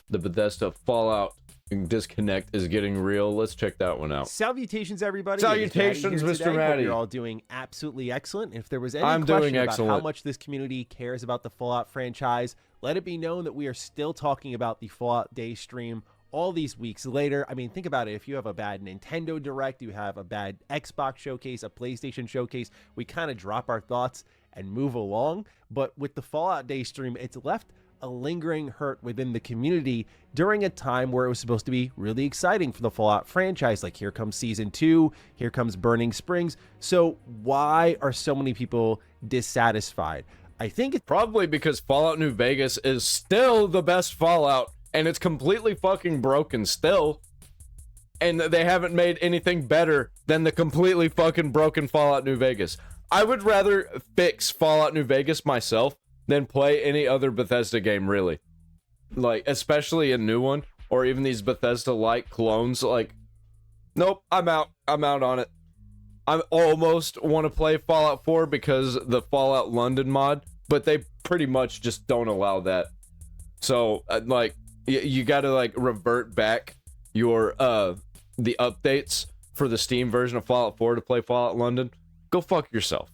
The Bethesda Fallout disconnect is getting real. Let's check that one out. Salutations, everybody. Salutations, Mr. Matty. You're all doing absolutely excellent. If there was any I'm question doing about excellent. how much this community cares about the Fallout franchise, let it be known that we are still talking about the Fallout Day stream all these weeks later. I mean, think about it. If you have a bad Nintendo Direct, you have a bad Xbox showcase, a PlayStation showcase, we kind of drop our thoughts and move along. But with the Fallout Day stream, it's left a lingering hurt within the community during a time where it was supposed to be really exciting for the Fallout franchise. Like, here comes Season 2, here comes Burning Springs. So why are so many people dissatisfied? I think it's probably because Fallout New Vegas is still the best Fallout, and it's completely fucking broken still. And they haven't made anything better than the completely fucking broken Fallout New Vegas. I would rather fix Fallout New Vegas myself than play any other Bethesda game, really. Like, especially a new one, or even these Bethesda-like clones. Like, nope, I'm out on it. I almost want to play Fallout 4 because the Fallout London mod, but they pretty much just don't allow that. So, like, you gotta, like, revert back your, the updates for the Steam version of Fallout 4 to play Fallout London. Go fuck yourself.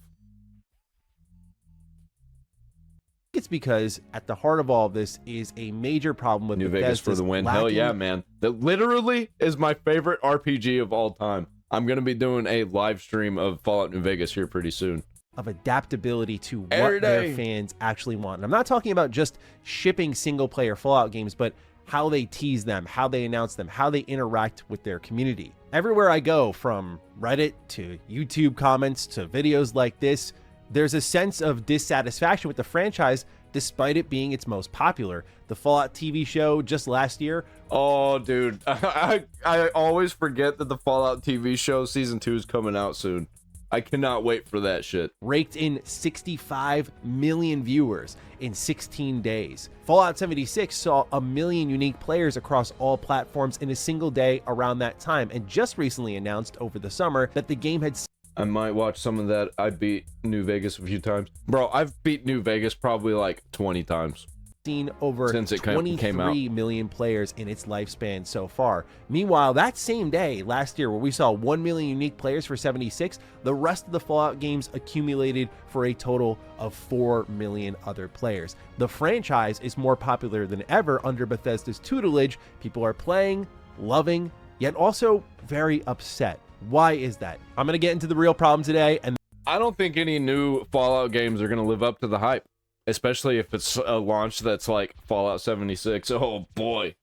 It's because at the heart of all of this is a major problem with New Vegas for the win. Hell yeah, man. That literally is my favorite RPG of all time. I'm going to be doing a live stream of Fallout New Vegas here pretty soon. Of adaptability to what their fans actually want. And I'm not talking about just shipping single-player Fallout games, but how they tease them, how they announce them, how they interact with their community. Everywhere I go, from Reddit to YouTube comments to videos like this, there's a sense of dissatisfaction with the franchise despite it being its most popular. The Fallout TV show just last year. Oh, dude. I always forget that the Fallout TV show season 2 is coming out soon. I cannot wait for that shit. Raked in 65 million viewers in 16 days. Fallout 76 saw 1 million unique players across all platforms in a single day around that time, and just recently announced over the summer that the game had... I might watch some of that. I beat New Vegas a few times. Bro, I've beat New Vegas probably like 20 times. Seen over since it came out. 23 million players in its lifespan so far. Meanwhile, that same day last year where we saw 1 million unique players for 76, the rest of the Fallout games accumulated for a total of 4 million other players. The franchise is more popular than ever under Bethesda's tutelage. People are playing, loving, yet also very upset. Why is that? I'm going to get into the real problem today. And I don't think any new Fallout games are going to live up to the hype, especially if it's a launch that's like Fallout 76. Oh boy.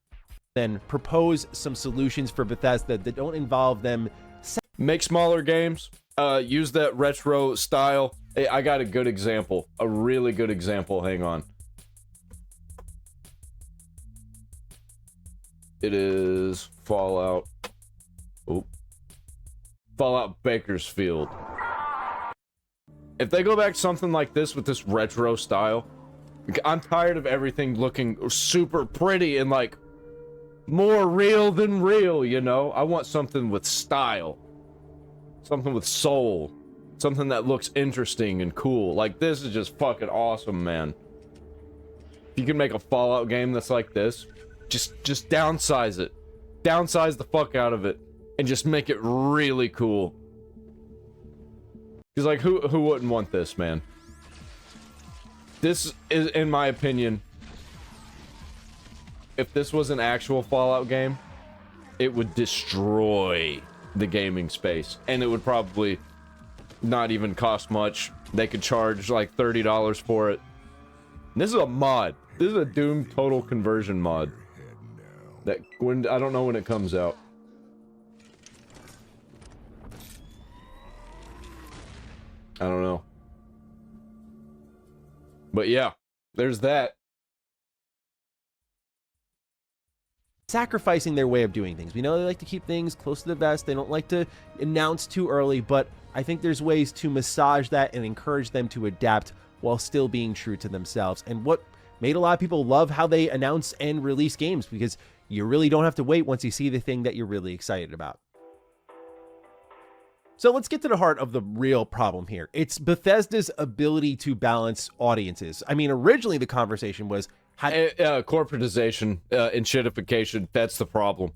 Then propose some solutions for Bethesda that don't involve them. Make smaller games, use that retro style. Hey, I got a good example, a really good example. Hang on. It is Fallout. Oh. Fallout Bakersfield. If they go back to something like this with this retro style, I'm tired of everything looking super pretty and like more real than real, you know? I want something with style, something with soul, something that looks interesting and cool. Like, this is just fucking awesome, man. If you can make a Fallout game that's like this, just downsize it. Downsize the fuck out of it. And just make it really cool. Because, like, who wouldn't want this, man? This is, in my opinion, if this was an actual Fallout game, it would destroy the gaming space. And it would probably not even cost much. They could charge, like, $30 for it. And this is a mod. This is a Doom Total Conversion mod. That, when, I don't know when it comes out. I don't know. But yeah, there's that. Sacrificing their way of doing things. We know they like to keep things close to the vest. They don't like to announce too early, but I think there's ways to massage that and encourage them to adapt while still being true to themselves. And what made a lot of people love how they announce and release games, because you really don't have to wait once you see the thing that you're really excited about. So let's get to the heart of the real problem here. It's Bethesda's ability to balance audiences. I mean, originally the conversation was, Corporatization and shitification, that's the problem.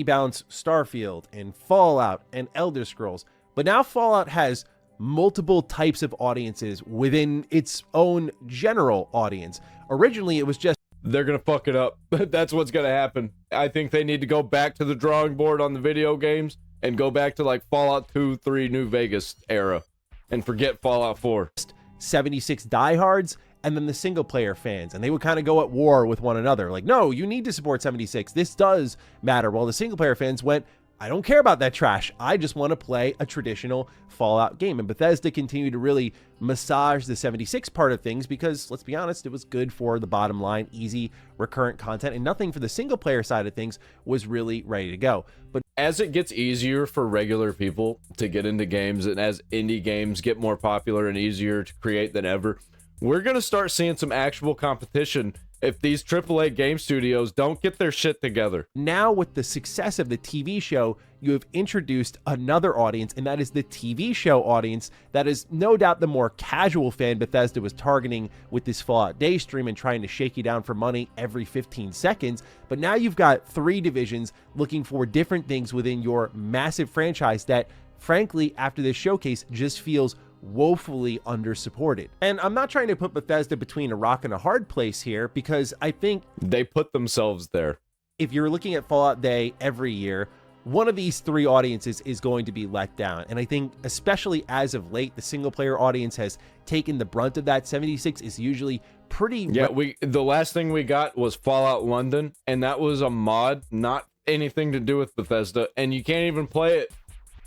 Bounce Starfield and Fallout and Elder Scrolls, but now Fallout has multiple types of audiences within its own general audience. Originally, it was just they're gonna fuck it up. That's what's gonna happen. I think they need to go back to the drawing board on the video games and go back to like Fallout 2, 3, New Vegas era and forget Fallout 4. 76 diehards and then the single player fans, and they would kind of go at war with one another. Like, no, you need to support 76. This does matter. While the single player fans went, I don't care about that trash. I just want to play a traditional Fallout game. And Bethesda continued to really massage the 76 part of things because, let's be honest, it was good for the bottom line, easy, recurrent content, and nothing for the single player side of things was really ready to go. But as it gets easier for regular people to get into games, and as indie games get more popular and easier to create than ever, we're going to start seeing some actual competition if these AAA game studios don't get their shit together. Now, with the success of the TV show, you have introduced another audience, and that is the TV show audience. That is no doubt the more casual fan Bethesda was targeting with this Fallout Day stream and trying to shake you down for money every 15 seconds. But now you've got three divisions looking for different things within your massive franchise that, frankly, after this showcase, just feels woefully undersupported. And I'm not trying to put Bethesda between a rock and a hard place here, because I think they put themselves there. If you're looking at Fallout Day every year, one of these three audiences is going to be let down. And I think especially as of late, the single player audience has taken the brunt of that. 76 is usually pretty... Yeah, the last thing we got was Fallout London, and that was a mod, not anything to do with Bethesda, and you can't even play it.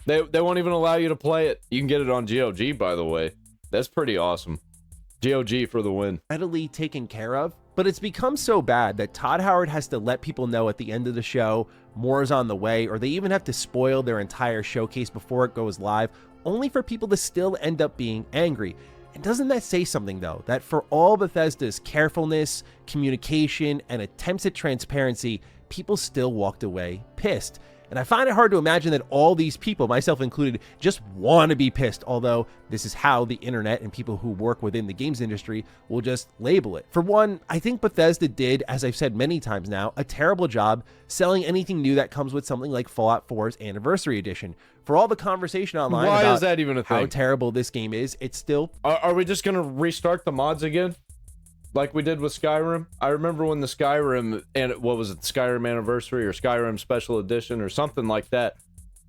They won't even allow you to play it. You can get it on GOG, by the way. That's pretty awesome. GOG for the win. Readily taken care of, but it's become so bad that Todd Howard has to let people know at the end of the show more is on the way, or they even have to spoil their entire showcase before it goes live, only for people to still end up being angry. And doesn't that say something, though, that for all Bethesda's carefulness, communication, and attempts at transparency, people still walked away pissed? And I find it hard to imagine that all these people, myself included, just want to be pissed, although this is how the internet and people who work within the games industry will just label it. For one, I think Bethesda did, as I've said many times now, a terrible job selling anything new that comes with something like Fallout 4's Anniversary Edition. For all the conversation online Why about is that even a thing? How terrible this game is, it's still... Are we just going to restart the mods again? Like we did with Skyrim? I remember when the Skyrim, and what was it, Skyrim Anniversary or Skyrim Special Edition or something like that,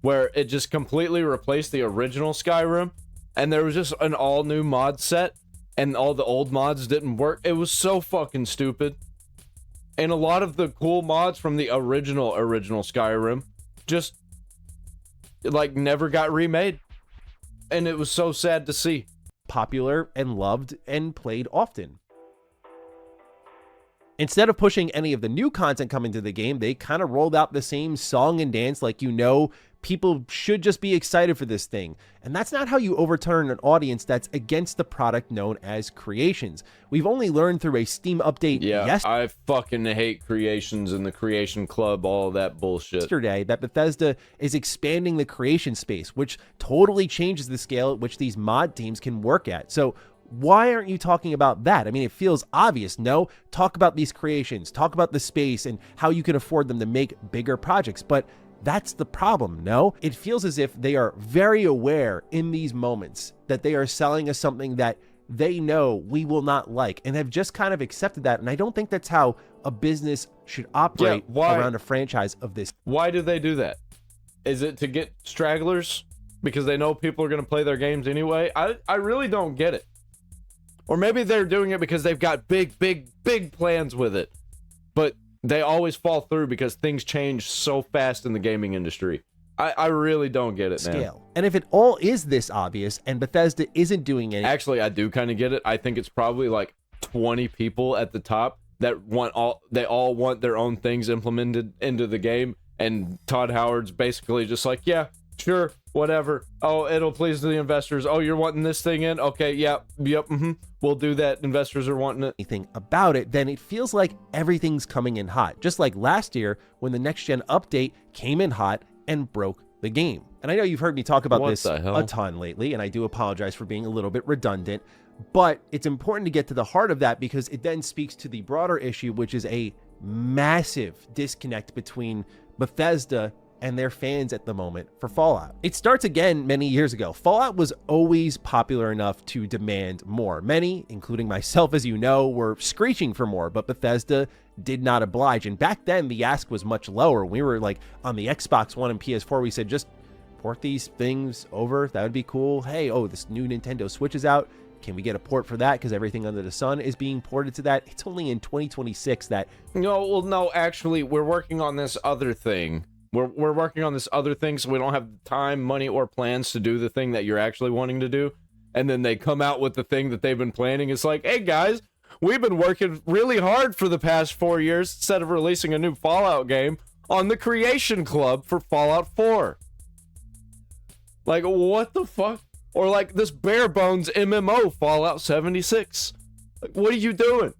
where it just completely replaced the original Skyrim, and there was just an all-new mod set, and all the old mods didn't work. It was so fucking stupid. And a lot of the cool mods from the original Skyrim just, like, never got remade. And it was so sad to see. Popular and loved and played often. Instead of pushing any of the new content coming to the game, they kind of rolled out the same song and dance like, you know, people should just be excited for this thing. And that's not how you overturn an audience that's against the product known as Creations. We've only learned through a Steam update I fucking hate Creations and the Creation Club, all that bullshit. Yesterday that Bethesda is expanding the creation space, which totally changes the scale at which these mod teams can work at. So why aren't you talking about that? I mean, it feels obvious, no? Talk about these creations, talk about the space and how you can afford them to make bigger projects. But that's the problem, no? It feels as if they are very aware in these moments that they are selling us something that they know we will not like and have just kind of accepted that. And I don't think that's how a business should operate around a franchise of this. Why do they do that? Is it to get stragglers? Because they know people are going to play their games anyway? I really don't get it. Or maybe they're doing it because they've got big plans with it. But they always fall through because things change so fast in the gaming industry. I really don't get it, man. And if it all is this obvious and Bethesda isn't doing anything... Actually, I do kind of get it. I think it's probably like 20 people at the top that they all want their own things implemented into the game. And Todd Howard's basically just like, yeah, sure, whatever. Oh, it'll please the investors. Oh, you're wanting this thing in? Okay, yep, we'll do that. Investors are wanting it. Anything about it, then it feels like everything's coming in hot. Just like last year when the next-gen update came in hot and broke the game. And I know you've heard me talk about this a ton lately, and I do apologize for being a little bit redundant, But it's important to get to the heart of that because it then speaks to the broader issue, which is a massive disconnect between Bethesda and their fans at the moment for Fallout. It starts again many years ago. Fallout was always popular enough to demand more. Many, including myself, as you know, were screeching for more, but Bethesda did not oblige. And back then, the ask was much lower. We were like on the Xbox One and PS4, we said, just port these things over. That would be cool. Hey, oh, this new Nintendo Switch is out. Can we get a port for that? Because everything under the sun is being ported to that. It's only in 2026 that... No, actually, we're working on this other thing. We're working on this other thing, so we don't have time, money, or plans to do the thing that you're actually wanting to do. And then they come out with the thing that they've been planning. It's like, hey, guys, we've been working really hard for the past 4 years instead of releasing a new Fallout game on the Creation Club for Fallout 4. Like, what the fuck? Or like this bare bones MMO, Fallout 76. Like, what are you doing?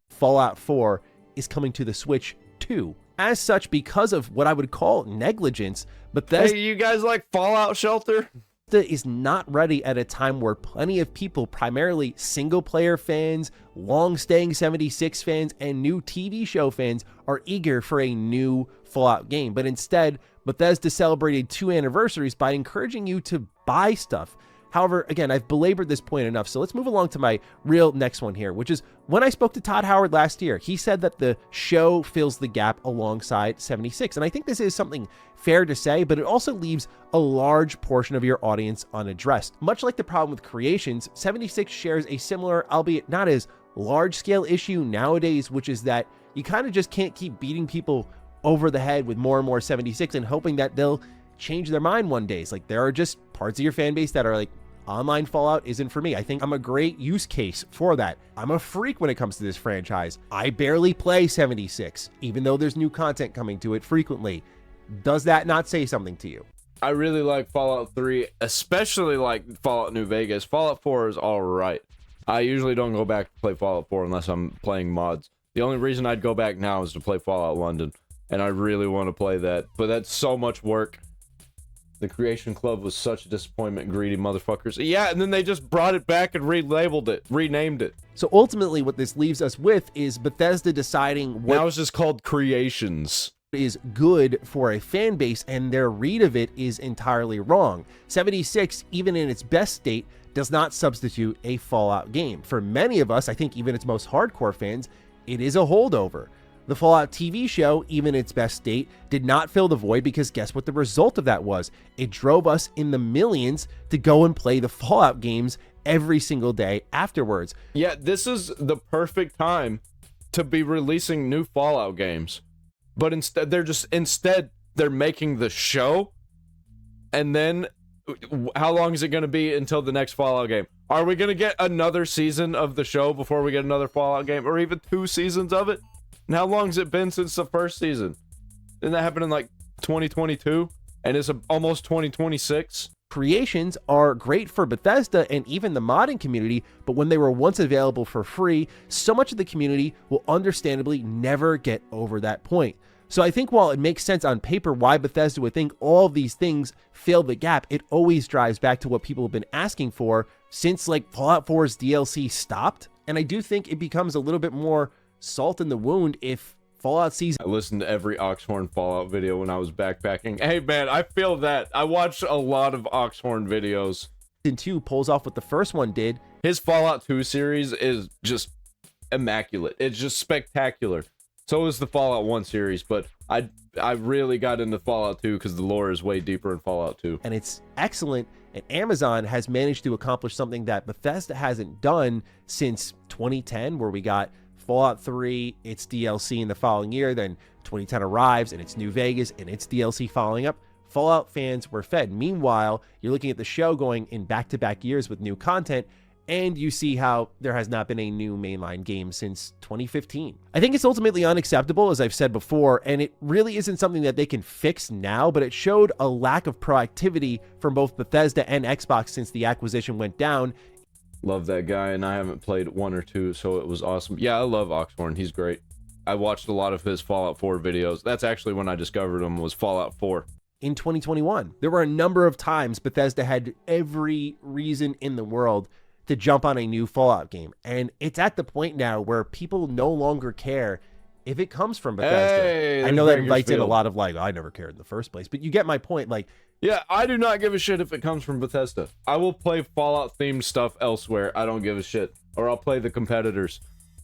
Fallout 4 is coming to the Switch too. As such, because of what I would call negligence, Bethesda... Hey, you guys like Fallout Shelter? Is not ready at a time where plenty of people, primarily single-player fans, long-staying 76 fans, and new TV show fans, are eager for a new Fallout game. But instead, Bethesda celebrated 2 anniversaries by encouraging you to buy stuff. However, again, I've belabored this point enough, so let's move along to my real next one here, which is when I spoke to Todd Howard last year, he said that the show fills the gap alongside 76. And I think this is something fair to say, but it also leaves a large portion of your audience unaddressed. Much like the problem with Creations, 76 shares a similar, albeit not as large-scale issue nowadays, which is that you kind of just can't keep beating people over the head with more and more 76 and hoping that they'll change their mind one day. It's like there are just parts of your fan base that are like, online Fallout isn't for me. I think I'm a great use case for that. I'm a freak when it comes to this franchise. I barely play 76, even though there's new content coming to it frequently. Does that not say something to you? I really like Fallout 3, especially like Fallout New Vegas. Fallout 4 is all right. I usually don't go back to play Fallout 4 unless I'm playing mods. The only reason I'd go back now is to play Fallout London, and I really want to play that, but that's so much work. The Creation Club was such a disappointment, greedy motherfuckers. Yeah, and then they just brought it back and relabeled it, renamed it. So ultimately what this leaves us with is Bethesda deciding what now it's just called Creations is good for a fan base, and their read of it is entirely wrong. 76, even in its best state, does not substitute a Fallout game. For many of us, I think even its most hardcore fans, it is a holdover. The Fallout TV show, even its best state, did not fill the void because guess what the result of that was? It drove us in the millions to go and play the Fallout games every single day afterwards. Yeah, this is the perfect time to be releasing new Fallout games. But instead they're making the show, and then how long is it going to be until the next Fallout game? Are we going to get another season of the show before we get another Fallout game, or even 2 seasons of it? And how long has it been since the first season? Didn't that happen in like 2022? And it's almost 2026? Creations are great for Bethesda and even the modding community, but when they were once available for free, so much of the community will understandably never get over that point. So I think while it makes sense on paper why Bethesda would think all of these things fill the gap, it always drives back to what people have been asking for since like Fallout 4's DLC stopped. And I do think it becomes a little bit more salt in the wound if Fallout season... I listened to every Oxhorn Fallout video when I was backpacking. Hey man, I feel that. I watched a lot of Oxhorn videos. Season 2 pulls off what the first one did. His Fallout 2 series is just immaculate. It's just spectacular. So is the Fallout 1 series, but I really got into Fallout 2 because the lore is way deeper in Fallout 2. And it's excellent, and Amazon has managed to accomplish something that Bethesda hasn't done since 2010, where we got Fallout 3, its DLC in the following year, then 2010 arrives and it's New Vegas and its DLC following up. Fallout fans were fed. Meanwhile, you're looking at the show going in back-to-back years with new content, and you see how there has not been a new mainline game since 2015. I think it's ultimately unacceptable, as I've said before, and it really isn't something that they can fix now, but it showed a lack of proactivity from both Bethesda and Xbox since the acquisition went down. Love that guy, and I haven't played 1 or 2, so it was awesome. Yeah, I love Oxhorn. He's great. I watched a lot of his Fallout 4 videos. That's actually when I discovered him, was Fallout 4. In 2021, there were a number of times Bethesda had every reason in the world to jump on a new Fallout game. And it's at the point now where people no longer care if it comes from Bethesda. Hey, I know that Bakersfield. invites in a lot of like, I never cared in the first place, but you get my point. Like, yeah, I do not give a shit if it comes from Bethesda. I will play Fallout themed stuff elsewhere. I don't give a shit. Or I'll play the competitors.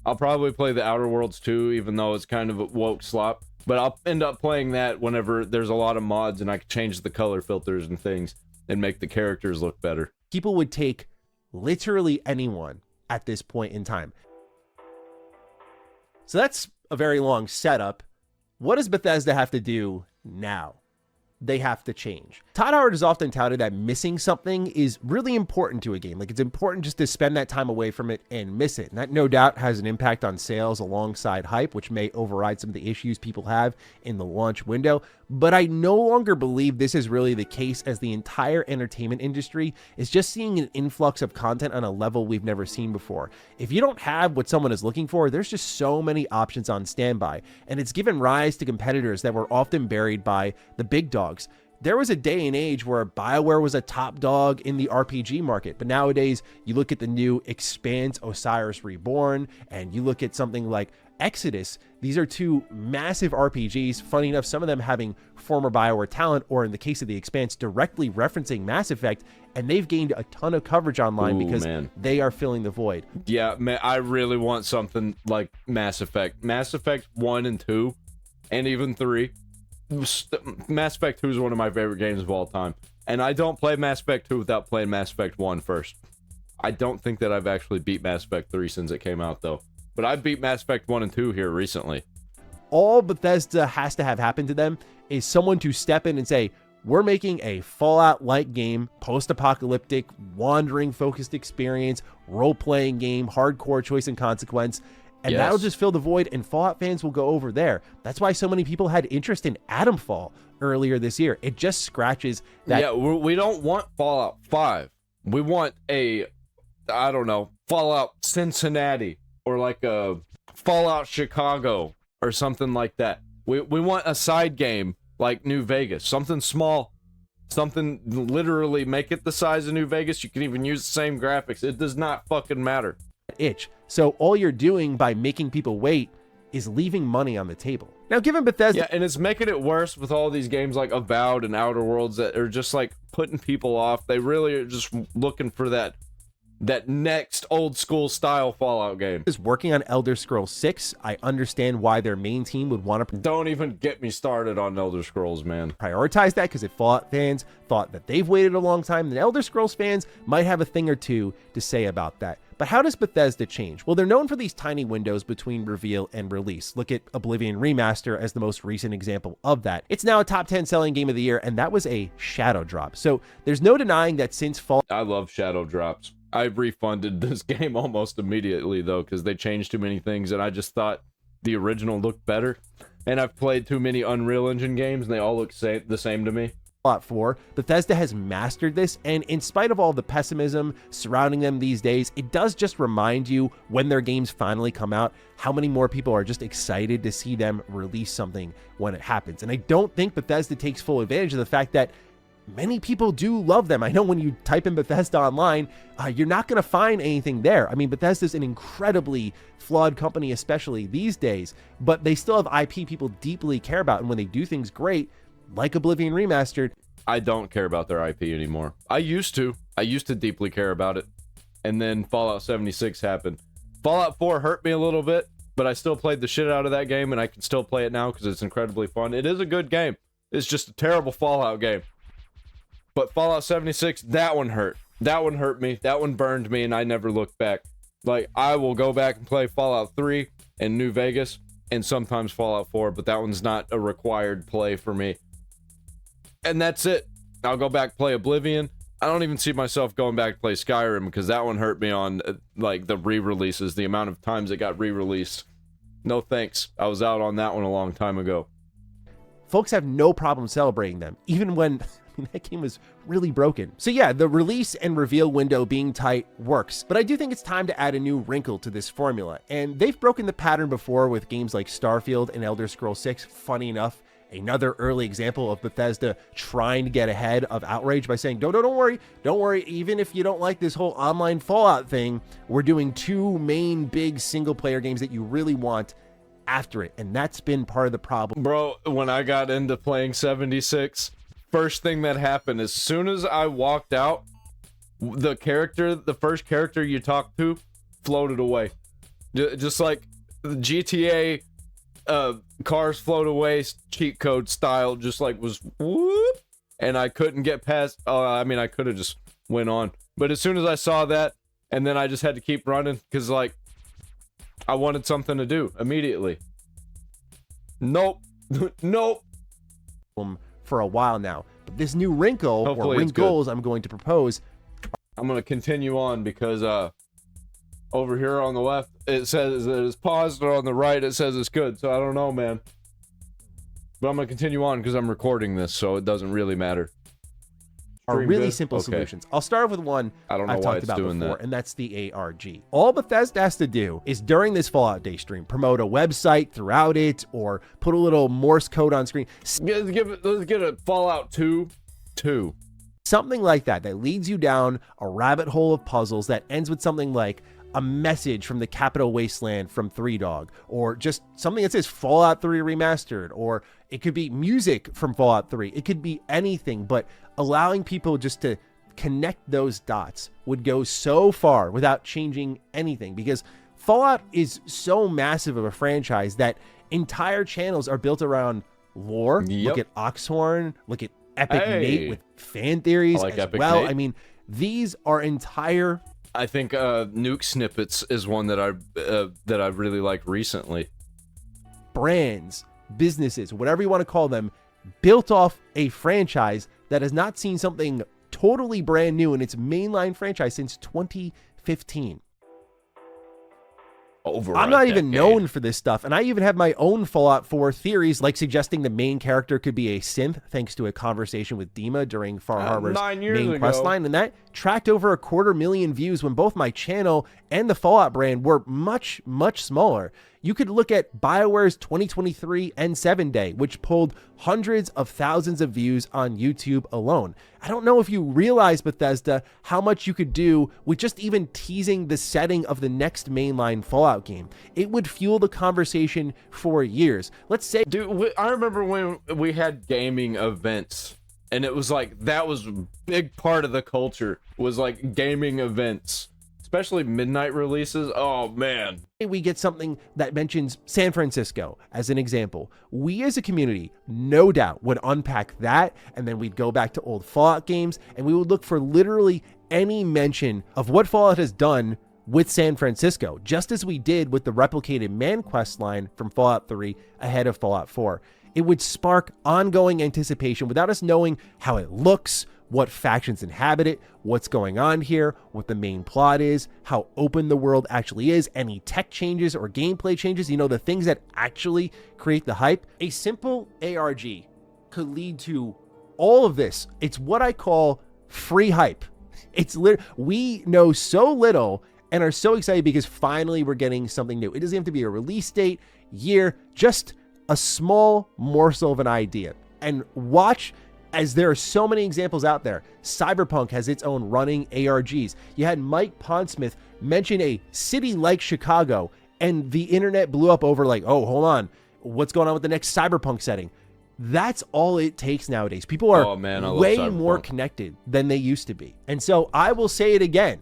I'll probably play the Outer Worlds too, even though it's kind of a woke slop. But I'll end up playing that whenever there's a lot of mods and I can change the color filters and things and make the characters look better. people would take literally anyone at this point in time. So that's a very long setup. What does Bethesda have to do now? They have to change. Todd Howard has often touted that missing something is really important to a game. Like, it's important just to spend that time away from it and miss it. And that no doubt has an impact on sales alongside hype, which may override some of the issues people have in the launch window. But I no longer believe this is really the case, as the entire entertainment industry is just seeing an influx of content on a level we've never seen before. If you don't have what someone is looking for, there's just so many options on standby. And it's given rise to competitors that were often buried by the big dogs. There was a day and age where BioWare was a top dog in the RPG market, but nowadays you look at the new Expanse, Osiris Reborn, and you look at something like Exodus. These are two massive RPGs, funny enough, some of them having former BioWare talent, or in the case of the Expanse, directly referencing Mass Effect, and they've gained a ton of coverage online because they are filling the void. Yeah, man, I really want something like Mass Effect. Mass Effect 1 and 2, and even 3. Mass Effect 2 is one of my favorite games of all time. And I don't play Mass Effect 2 without playing Mass Effect 1 first. I don't think that I've actually beat Mass Effect 3 since it came out, though. But I beat Mass Effect 1 and 2 here recently. All Bethesda has to have happen to them is someone to step in and say, we're making a Fallout-like game, post-apocalyptic, wandering-focused experience, role-playing game, hardcore choice and consequence. And that'll just fill the void, and Fallout fans will go over there. That's why so many people had interest in Atomfall earlier this year. It just scratches that. Yeah, we don't want Fallout 5. We want a, I don't know, Fallout Cincinnati, or like a Fallout Chicago, or something like that. We want a side game like New Vegas, something small, something literally make it the size of New Vegas. You can even use the same graphics. It does not fucking matter. Itch. So all you're doing by making people wait is leaving money on the table. Now, given Bethesda... Yeah, and it's making it worse with all these games like Avowed and Outer Worlds that are just like putting people off. They really are just looking for that next old school style Fallout game. Is working on Elder Scrolls 6. I understand why their main team would want to... Don't even get me started on Elder Scrolls, man. Prioritize that, because if Fallout fans thought that they've waited a long time, then Elder Scrolls fans might have a thing or two to say about that. But how does Bethesda change? Well, they're known for these tiny windows between reveal and release. Look at Oblivion Remaster as the most recent example of that. It's now a top 10 selling game of the year, and that was a shadow drop. So there's no denying that since Fallout... I love shadow drops. I refunded this game almost immediately, though, because they changed too many things, and I just thought the original looked better. And I've played too many Unreal Engine games, and they all look the same to me. Fallout 4, Bethesda has mastered this, and in spite of all the pessimism surrounding them these days, it does just remind you, when their games finally come out, how many more people are just excited to see them release something when it happens. And I don't think Bethesda takes full advantage of the fact that many people do love them. I know when you type in Bethesda online, you're not going to find anything there. I mean, Bethesda's an incredibly flawed company, especially these days, but they still have IP people deeply care about, and when they do things great, like Oblivion Remastered. I don't care about their IP anymore. I used to deeply care about it. And then Fallout 76 happened. Fallout 4 hurt me a little bit, but I still played the shit out of that game, and I can still play it now because it's incredibly fun. It is a good game. It's just a terrible Fallout game. But Fallout 76, that one hurt. That one hurt me. That one burned me, and I never looked back. Like, I will go back and play Fallout 3 and New Vegas, and sometimes Fallout 4, but that one's not a required play for me. And that's it. I'll go back play Oblivion. I don't even see myself going back to play Skyrim, because that one hurt me on like the re-releases, the amount of times it got re-released. No thanks. I was out on that one a long time ago. Folks have no problem celebrating them, even when that game was really broken. So yeah, the release and reveal window being tight works, but I do think it's time to add a new wrinkle to this formula. And they've broken the pattern before with games like Starfield and Elder Scrolls 6, funny enough. Another early example of Bethesda trying to get ahead of outrage by saying, don't worry, even if you don't like this whole online Fallout thing, we're doing 2 main big single player games that you really want after it. And that's been part of the problem. Bro, when I got into playing 76, first thing that happened, as soon as I walked out, the first character you talked to floated away. Just like the GTA cars float away cheat code style, just like was whoop, and I couldn't get past. I mean, I could have just went on, but as soon as I saw that, and then I just had to keep running because like I wanted something to do immediately. Nope. Nope. For a while now, but this new wrinkle Hopefully or wrinkles I'm going to propose. I'm gonna continue on because over here on the left it says that it's paused, and on the right it says it's good. So I don't know, man. But I'm gonna continue on because I'm recording this, so it doesn't really matter. Are Stream really good? simple Okay. solutions. I'll start with one I don't know I've why talked it's about doing before, that. and that's the ARG. All Bethesda has to do is during this Fallout Day stream, promote a website throughout it, or put a little Morse code on screen. Let's get a Fallout 2. Something like that leads you down a rabbit hole of puzzles that ends with something like a message from the Capital Wasteland from Three Dog, or just something that says Fallout 3 Remastered, or it could be music from Fallout 3. It could be anything, but allowing people just to connect those dots would go so far without changing anything, because Fallout is so massive of a franchise that entire channels are built around lore. Yep. Look at Oxhorn, look at Epic Hey. Nate with fan theories I like as Epic well. Nate. I mean, these are entire I think Nuke Snippets is one that I really liked recently. brands, businesses, whatever you want to call them, built off a franchise that has not seen something totally brand new in its mainline franchise since 2015. I'm not even known for this stuff, and I even have my own Fallout 4 theories, like suggesting the main character could be a synth, thanks to a conversation with Dima during Far Harbor's 9 years main ago. quest line, and that tracked over 250,000 views when both my channel and the Fallout brand were much, much smaller. You could look at BioWare's 2023 N7 Day, which pulled hundreds of thousands of views on YouTube alone. I don't know if you realize, Bethesda, how much you could do with just even teasing the setting of the next mainline Fallout game. It would fuel the conversation for years. Let's say, Dude, I remember when we had gaming events, and it was like, that was a big part of the culture, was like gaming events, especially midnight releases. Oh, man. we get something that mentions San Francisco as an example. We as a community, no doubt, would unpack that, and then we'd go back to old Fallout games, and we would look for literally any mention of what Fallout has done with San Francisco, just as we did with the replicated Man quest line from Fallout 3 ahead of Fallout 4. It would spark ongoing anticipation without us knowing how it looks, what factions inhabit it, what's going on here, what the main plot is, how open the world actually is, any tech changes or gameplay changes, you know, the things that actually create the hype. A simple ARG could lead to all of this. It's what I call free hype. We know so little and are so excited because finally we're getting something new. It doesn't have to be a release date, year, just a small morsel of an idea. And watch, as there are so many examples out there. Cyberpunk has its own running ARGs. You had Mike Pondsmith mention a city like Chicago, and the internet blew up over like, oh, hold on, what's going on with the next Cyberpunk setting? That's all it takes nowadays. People are way more connected than they used to be. And so I will say it again,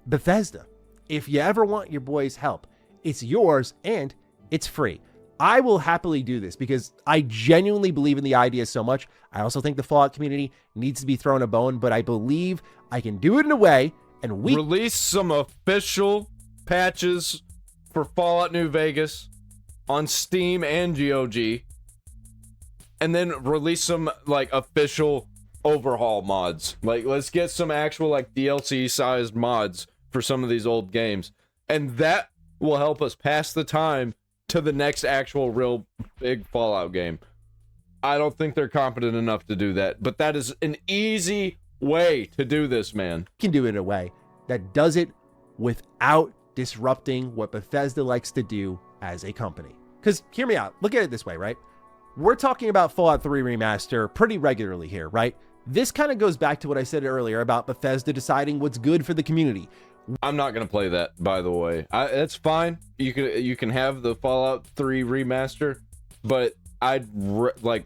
Bethesda, if you ever want your boys' help, it's yours and it's free. I will happily do this because I genuinely believe in the idea so much. I also think the Fallout community needs to be thrown a bone, but I believe I can do it in a way, and we release some official patches for Fallout New Vegas on Steam and GOG, and then release some like official overhaul mods. Like, let's get some actual like DLC sized mods for some of these old games, and that will help us pass the time to the next actual real big Fallout game. I don't think they're competent enough to do that, but that is an easy way to do this, man. can do it in a way that does it without disrupting what Bethesda likes to do as a company. Because hear me out, look at it this way, right? we're talking about Fallout 3 Remaster pretty regularly here, right? This kind of goes back to what I said earlier about Bethesda deciding what's good for the community. I'm not gonna play that, by the way. It's fine. You can have the Fallout 3 remaster, but like,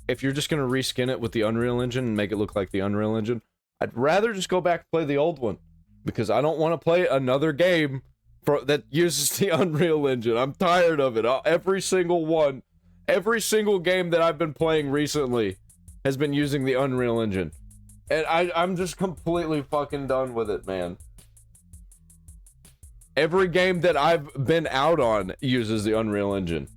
if you're just gonna reskin it with the Unreal Engine and make it look like the Unreal Engine, I'd rather just go back and play the old one, because I don't want to play another game that uses the Unreal Engine. I'm tired of it. Every single game that I've been playing recently has been using the Unreal Engine, and I'm just completely fucking done with it, man. Every game that I've been out on uses the Unreal Engine.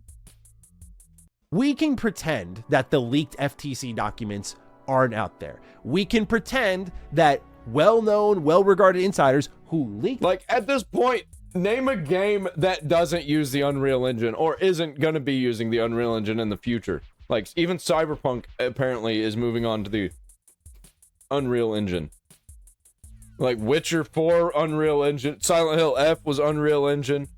We can pretend that the leaked FTC documents aren't out there. We can pretend that well-known, well-regarded insiders who leaked... Like, at this point, name a game that doesn't use the Unreal Engine or isn't going to be using the Unreal Engine in the future. Like, even Cyberpunk apparently is moving on to the Unreal Engine. Like, Witcher 4, Unreal Engine. Silent Hill F was Unreal Engine.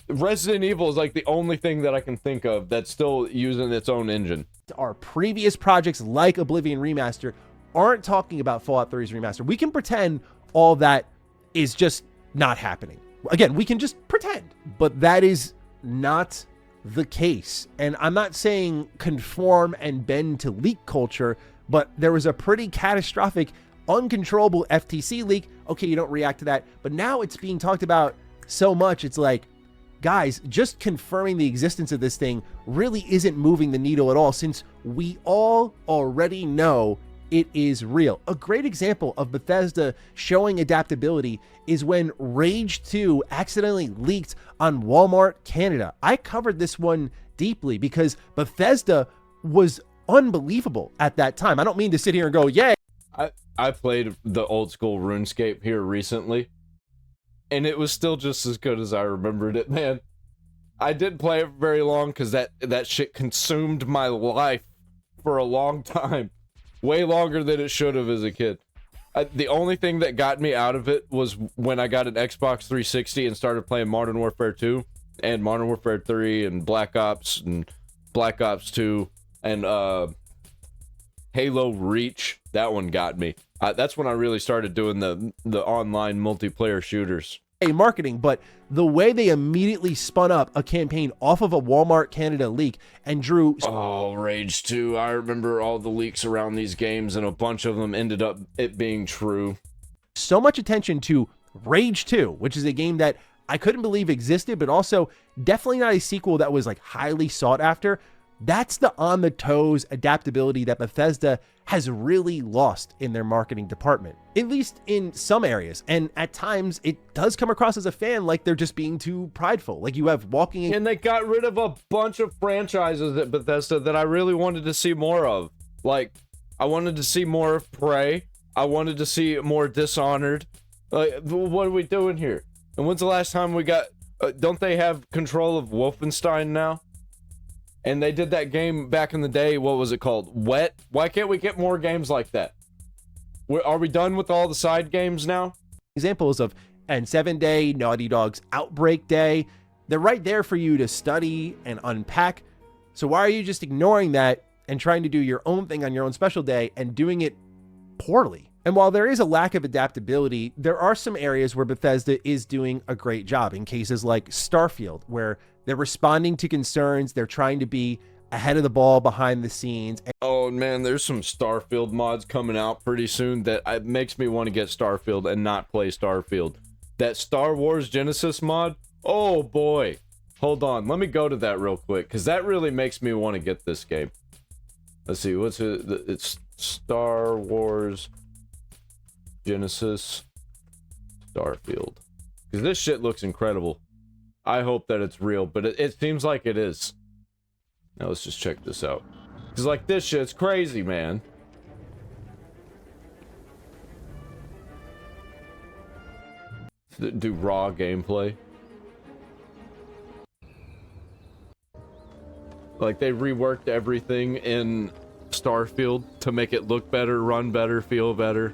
Resident Evil is like the only thing that I can think of that's still using its own engine. Our previous projects like Oblivion Remaster aren't talking about Fallout 3's remaster. We can pretend all that is just not happening. Again, we can just pretend, but that is not the case. And I'm not saying conform and bend to leak culture, but there was a pretty catastrophic, uncontrollable FTC leak. Okay, you don't react to that, but now it's being talked about so much. It's like, guys, just confirming the existence of this thing really isn't moving the needle at all, since we all already know it is real. A great example of Bethesda showing adaptability is when Rage 2 accidentally leaked on Walmart Canada. I covered this one deeply because Bethesda was unbelievable at that time. I don't mean to sit here and go, yay. I played the old school RuneScape here recently, and it was still just as good as I remembered it, man. I didn't play it very long because that shit consumed my life for a long time. Way longer than it should have as a kid. The only thing that got me out of it was when I got an Xbox 360 and started playing Modern Warfare 2 and Modern Warfare 3 and Black Ops and Black Ops 2 and Halo Reach. That one got me. That's when I really started doing the online multiplayer shooters. Marketing, but the way they immediately spun up a campaign off of a Walmart Canada leak and drew... Oh, Rage 2. I remember all the leaks around these games, and a bunch of them ended up it being true. So much attention to Rage 2, which is a game that I couldn't believe existed, but also definitely not a sequel that was like highly sought after. That's the on-the-toes adaptability that Bethesda has really lost in their marketing department, at least in some areas. And at times, it does come across as a fan like they're just being too prideful. Like you have walking in... And they got rid of a bunch of franchises at Bethesda that I really wanted to see more of. Like, I wanted to see more of Prey. I wanted to see more Dishonored. Like, what are we doing here? And when's the last time we got... don't they have control of Wolfenstein now? And they did that game back in the day. What was it called? Wet? Why can't we get more games like that? Are we done with all the side games now? Examples of N7 Day, Naughty Dog's Outbreak Day. They're right there for you to study and unpack. So why are you just ignoring that and trying to do your own thing on your own special day and doing it poorly? And while there is a lack of adaptability, there are some areas where Bethesda is doing a great job in cases like Starfield, where they're responding to concerns. They're trying to be ahead of the ball behind the scenes. Oh man, there's some Starfield mods coming out pretty soon that makes me want to get Starfield and not play Starfield. That Star Wars Genesis mod, oh boy. Hold on, let me go to that real quick, because that really makes me want to get this game. Let's see, what's it? It's Star Wars Genesis Starfield. Because this shit looks incredible. I hope that it's real, but it seems like it is. Now let's just check this out. Because like this shit's crazy, man. Do raw gameplay. Like they reworked everything in Starfield to make it look better, run better, feel better.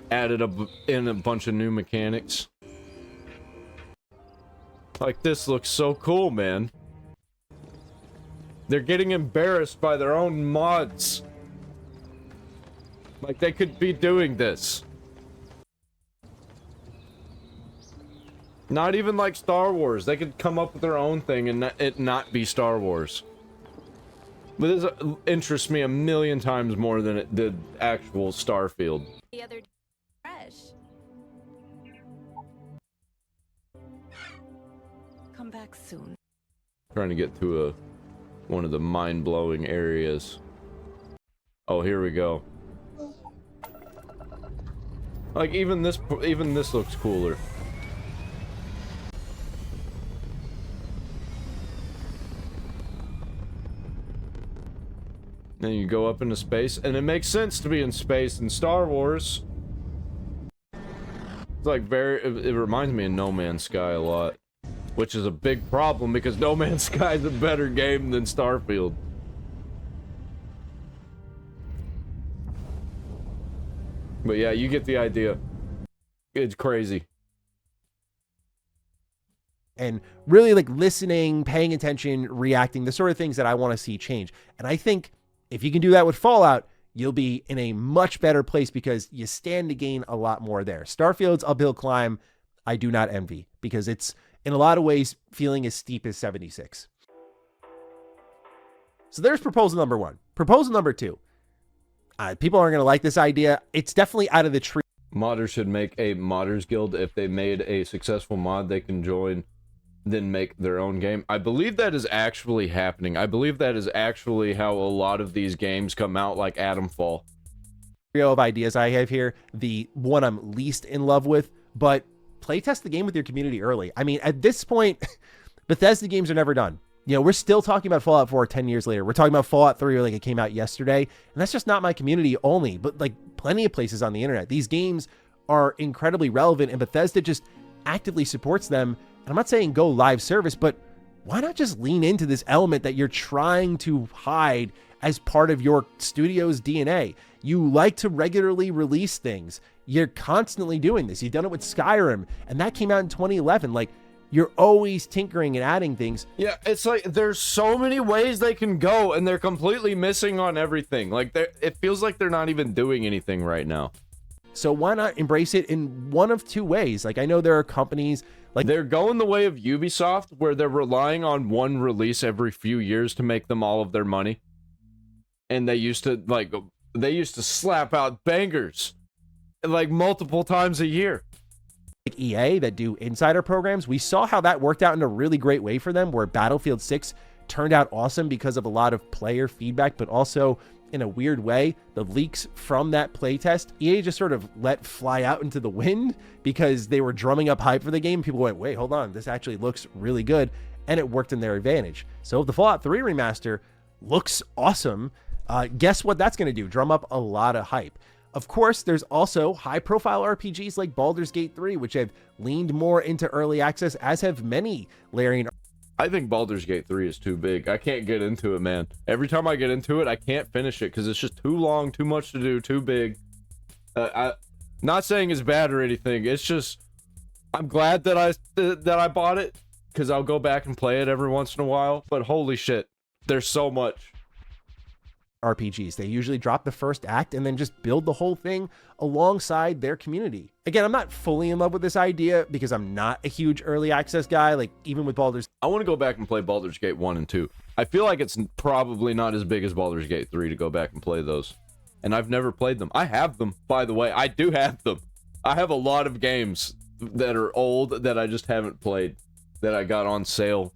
Added in a bunch of new mechanics. Like, this looks so cool, man. They're getting embarrassed by their own mods. Like, they could be doing this. Not even like Star Wars. They could come up with their own thing and it not be Star Wars. But this interests me a million times more than it did actual Starfield. The other fresh. Come back soon. Trying to get to one of the mind-blowing areas. Oh, here we go. Like, even this looks cooler. Then you go up into space, and it makes sense to be in space in Star Wars. It's like it reminds me of No Man's Sky a lot. Which is a big problem, because No Man's Sky is a better game than Starfield. But yeah, you get the idea. It's crazy. And really, like, listening, paying attention, reacting, the sort of things that I want to see change. And I think if you can do that with Fallout, you'll be in a much better place because you stand to gain a lot more there. Starfield's uphill climb, I do not envy, because it's, in a lot of ways, feeling as steep as 76. So there's proposal number one. Proposal number two. People aren't going to like this idea. It's definitely out of the tree. Modders should make a modders guild. If they made a successful mod, they can join, then make their own game. I believe that is actually happening. I believe that is actually how a lot of these games come out, like Atomfall. Trio of ideas I have here. The one I'm least in love with, but playtest the game with your community early. I mean, at this point, Bethesda games are never done. You know, we're still talking about Fallout 4 10 years later. We're talking about Fallout 3 like it came out yesterday. And that's just not my community only, but like plenty of places on the internet. These games are incredibly relevant and Bethesda just actively supports them. And I'm not saying go live service, but why not just lean into this element that you're trying to hide as part of your studio's DNA? You like to regularly release things. You're constantly doing this. You've done it with Skyrim, and that came out in 2011. Like, you're always tinkering and adding things. Yeah, it's like there's so many ways they can go, and they're completely missing on everything. Like, it feels like they're not even doing anything right now. So why not embrace it in one of two ways? Like, I know there are companies like they're going the way of Ubisoft, where they're relying on one release every few years to make them all of their money. And they used to slap out bangers like multiple times a year. Like EA that do insider programs. We saw how that worked out in a really great way for them, where Battlefield 6 turned out awesome because of a lot of player feedback, but also in a weird way, the leaks from that playtest, EA just sort of let fly out into the wind because they were drumming up hype for the game. People went, wait, hold on, this actually looks really good. And it worked in their advantage. So if the Fallout 3 remaster looks awesome, guess what that's going to do? Drum up a lot of hype. Of course, there's also high-profile RPGs like Baldur's Gate 3, which have leaned more into early access, as have many Larian. I think Baldur's Gate 3 is too big. I can't get into it, man. Every time I get into it, I can't finish it because it's just too long, too much to do, too big. Not saying it's bad or anything. It's just I'm glad that I bought it because I'll go back and play it every once in a while. But holy shit, there's so much. RPGs. They usually drop the first act and then just build the whole thing alongside their community. Again, I'm not fully in love with this idea because I'm not a huge early access guy. Like, even with Baldur's, I want to go back and play Baldur's Gate 1 and 2. I feel like it's probably not as big as Baldur's Gate 3 to go back and play those. And I've never played them. I have them, by the way. I do have them. I have a lot of games that are old that I just haven't played, that I got on sale.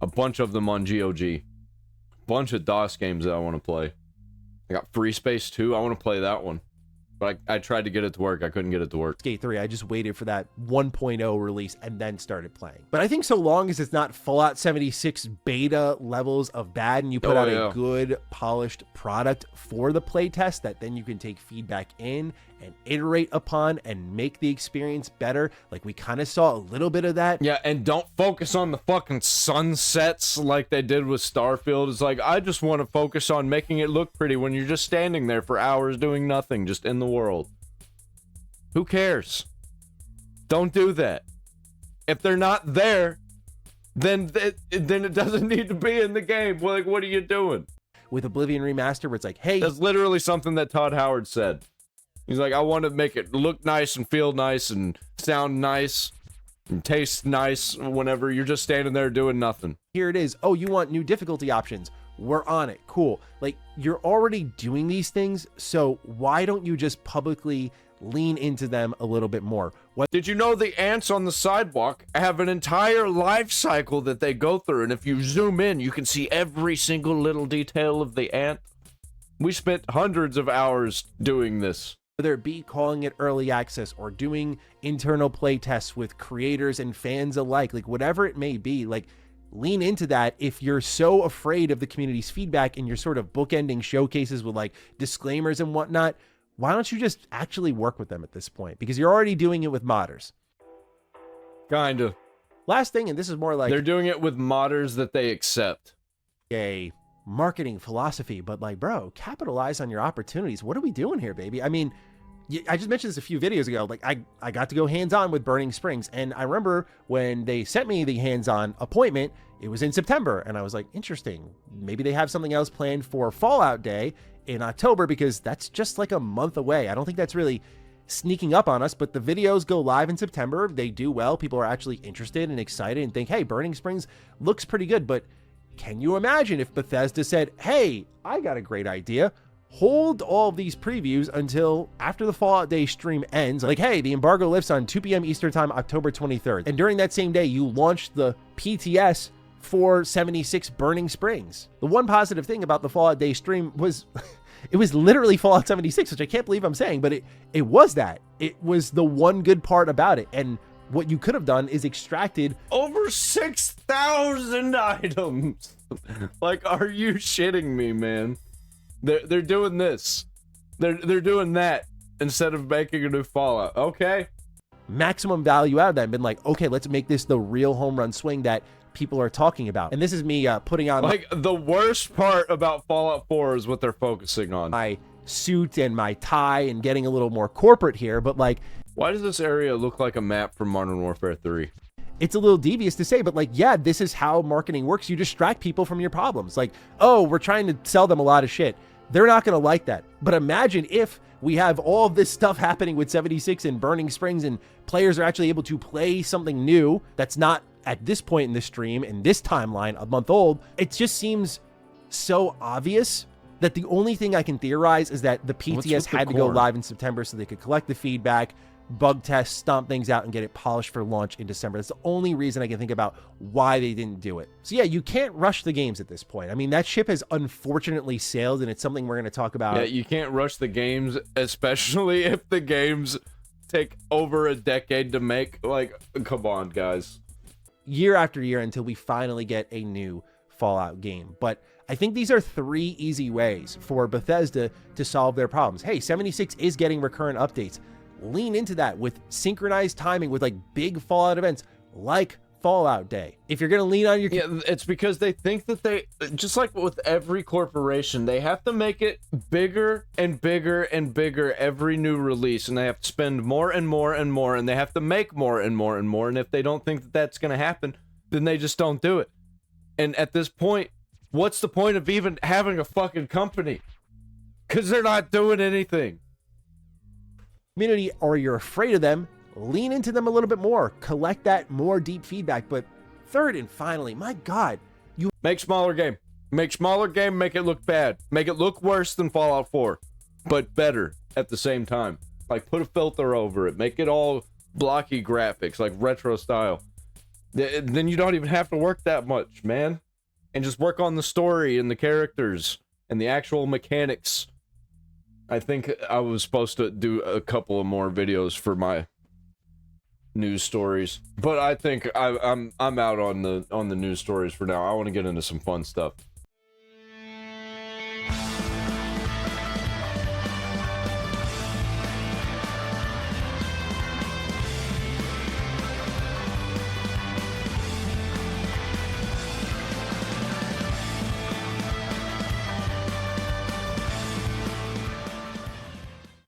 A bunch of them on GOG. Bunch of DOS games that I want to play. I got Free Space 2. I want to play that one. But I tried to get it to work. I couldn't get it to work. Skate 3, I just waited for that 1.0 release and then started playing. But I think so long as it's not Fallout 76 beta levels of bad and you put out a good, polished product for the playtest that then you can take feedback in and iterate upon and make the experience better. Like, we kind of saw a little bit of that. Yeah, and don't focus on the fucking sunsets like they did with Starfield. It's like, I just want to focus on making it look pretty when you're just standing there for hours doing nothing, just in the world. Who cares? Don't do that. If they're not there, then it doesn't need to be in the game. Like, what are you doing? With Oblivion Remaster, where it's like, hey, That's literally something that Todd Howard said. He's like, I want to make it look nice and feel nice and sound nice and taste nice whenever you're just standing there doing nothing. here it is. Oh, you want new difficulty options? We're on it. Cool. Like, you're already doing these things, so why don't you just publicly lean into them a little bit more? Did you know the ants on the sidewalk have an entire life cycle that they go through? And if you zoom in, you can see every single little detail of the ant. We spent hundreds of hours doing this. Whether it be calling it early access or doing internal play tests with creators and fans alike, like whatever it may be, like lean into that. If you're so afraid of the community's feedback and you're sort of bookending showcases with like disclaimers and whatnot, why don't you just actually work with them at this point? Because you're already doing it with modders. Kinda. Last thing, and this is more like They're doing it with modders that they accept. a marketing philosophy, but like, bro, capitalize on your opportunities. What are we doing here, baby? I mean, I just mentioned this a few videos ago. Like, I got to go hands-on with Burning Springs, and I remember when they sent me the hands-on appointment, it was in September, and I was like, interesting. Maybe they have something else planned for Fallout Day in October, because that's just like a month away. I don't think that's really sneaking up on us, but the videos go live in September. They do well. People are actually interested and excited and think, hey, Burning Springs looks pretty good. But can you imagine if Bethesda said, hey, I got a great idea. Hold all of these previews until after the Fallout Day stream ends. Like, hey, the embargo lifts on 2 p.m. Eastern Time, October 23rd. And during that same day, you launched the PTS for 76 Burning Springs. The one positive thing about the Fallout Day stream was it was literally Fallout 76, which I can't believe I'm saying, but it was that. It was the one good part about it. And what you could have done is extracted over 6,000 items. Like, are you shitting me, man? They're doing this. They're doing that instead of making a new Fallout. Okay. Maximum value out of that and been like, okay, let's make this the real home run swing that people are talking about. And this is me putting on like the worst part about Fallout 4 is what they're focusing on. My suit and my tie and getting a little more corporate here, but like, why does this area look like a map from Modern Warfare 3? It's a little devious to say, but like, yeah, this is how marketing works. You distract people from your problems. Like, oh, we're trying to sell them a lot of shit. They're not going to like that. But imagine if we have all of this stuff happening with 76 and Burning Springs and players are actually able to play something new that's not at this point in the stream, in this timeline, a month old. It just seems so obvious that the only thing I can theorize is that the PTS had to go live in September so they could collect the feedback, bug test, stomp things out, and get it polished for launch in December. That's the only reason I can think about why they didn't do it. So yeah, you can't rush the games at this point. I mean, that ship has unfortunately sailed, and it's something we're going to talk about. Yeah, you can't rush the games, especially if the games take over a decade to make. Like, come on, guys. Year after year until we finally get a new Fallout game. But I think these are 3 easy ways for Bethesda to solve their problems. Hey, 76 is getting recurrent updates. Lean into that with synchronized timing with like big Fallout events like Fallout Day. If you're going to lean on your... Yeah, it's because they think that they, just like with every corporation, they have to make it bigger and bigger and bigger every new release, and they have to spend more and more and more, and they have to make more and more and more, and if they don't think that that's going to happen, then they just don't do it. And at this point, what's the point of even having a fucking company? Because they're not doing anything. Community, or you're afraid of them, lean into them a little bit more, collect that more deep feedback. But third and finally, my God, you make smaller game, make it look bad, make it look worse than Fallout 4, but better at the same time. Like, put a filter over it, make it all blocky graphics, like retro style. Then you don't even have to work that much, man, and just work on the story and the characters and the actual mechanics. I think I was supposed to do a couple of more videos for my news stories, but I think I'm out on the news stories for now. I want to get into some fun stuff.